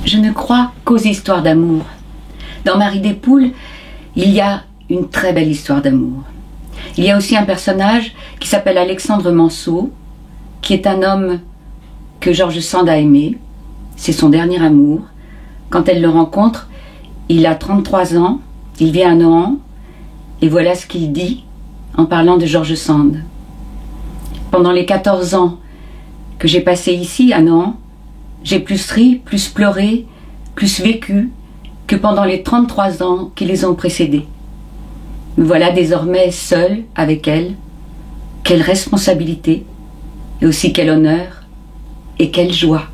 Je ne crois qu'aux histoires d'amour. Dans Marie des Poules, il y a une très belle histoire d'amour. Il y a aussi un personnage qui s'appelle Alexandre Manceau, qui est un homme que George Sand a aimé. C'est son dernier amour. Quand elle le rencontre, il a 33 ans, il vit à Nohant, et voilà ce qu'il dit en parlant de George Sand. Pendant les 14 ans que j'ai passés ici, à Nohant, j'ai plus ri, plus pleuré, plus vécu que pendant les 33 ans qui les ont précédés. Me voilà désormais seule avec elle. Quelle responsabilité, et aussi quel honneur, et quelle joie.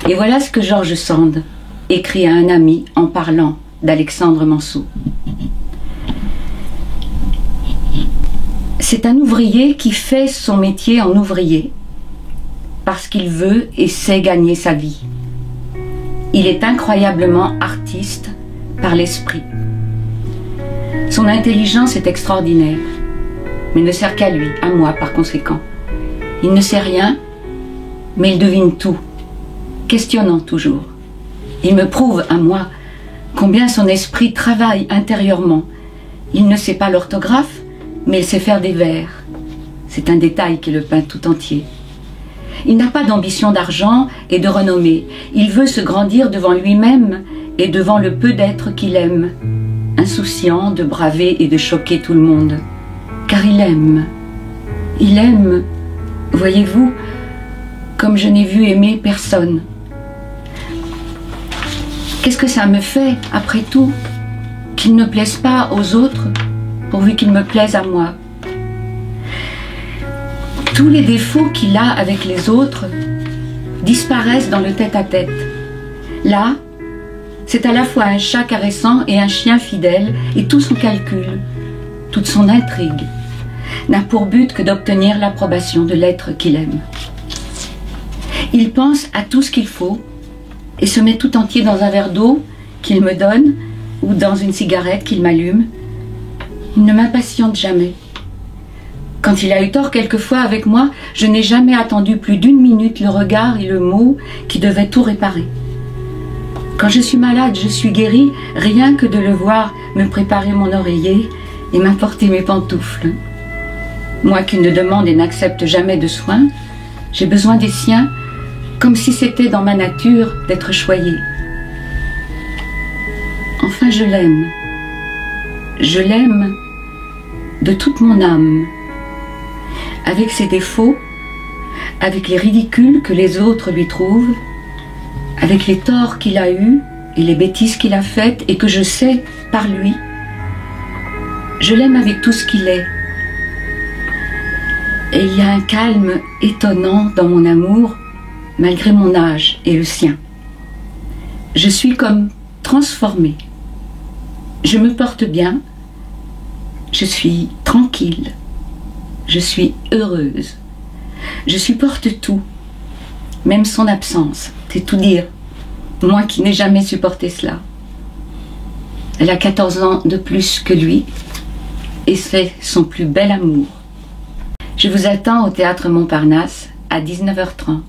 Et voilà ce que George Sand écrit à un ami en parlant d'Alexandre Manceau. C'est un ouvrier qui fait son métier en ouvrier parce qu'il veut et sait gagner sa vie. Il est incroyablement artiste par l'esprit. Son intelligence est extraordinaire, mais ne sert qu'à lui, à moi par conséquent. Il ne sait rien, mais il devine tout, questionnant toujours. Il me prouve à moi combien son esprit travaille intérieurement. Il ne sait pas l'orthographe, mais il sait faire des vers. C'est un détail qui le peint tout entier. Il n'a pas d'ambition d'argent et de renommée. Il veut se grandir devant lui-même et devant le peu d'êtres qu'il aime, insouciant de braver et de choquer tout le monde. Car il aime. Il aime, voyez-vous, comme je n'ai vu aimer personne. Qu'est-ce que ça me fait, après tout, qu'il ne plaise pas aux autres, pourvu qu'il me plaise à moi? Tous les défauts qu'il a avec les autres disparaissent dans le tête-à-tête. Là, c'est à la fois un chat caressant et un chien fidèle, et tout son calcul, toute son intrigue, n'a pour but que d'obtenir l'approbation de l'être qu'il aime. Il pense à tout ce qu'il faut et se met tout entier dans un verre d'eau qu'il me donne ou dans une cigarette qu'il m'allume. Il ne m'impatiente jamais. Quand il a eu tort quelquefois avec moi, je n'ai jamais attendu plus d'1 minute le regard et le mot qui devaient tout réparer. Quand je suis malade, je suis guérie, rien que de le voir me préparer mon oreiller et m'apporter mes pantoufles. Moi qui ne demande et n'accepte jamais de soins, j'ai besoin des siens comme si c'était dans ma nature d'être choyée. Enfin, je l'aime. Je l'aime de toute mon âme, avec ses défauts, avec les ridicules que les autres lui trouvent, avec les torts qu'il a eus et les bêtises qu'il a faites et que je sais par lui. Je l'aime avec tout ce qu'il est. Et il y a un calme étonnant dans mon amour, malgré mon âge et le sien. Je suis comme transformée. Je me porte bien. Je suis tranquille. Je suis heureuse. Je supporte tout, même son absence. C'est tout dire. Moi qui n'ai jamais supporté cela. Elle a 14 ans de plus que lui et c'est son plus bel amour. Je vous attends au théâtre Montparnasse à 19h30.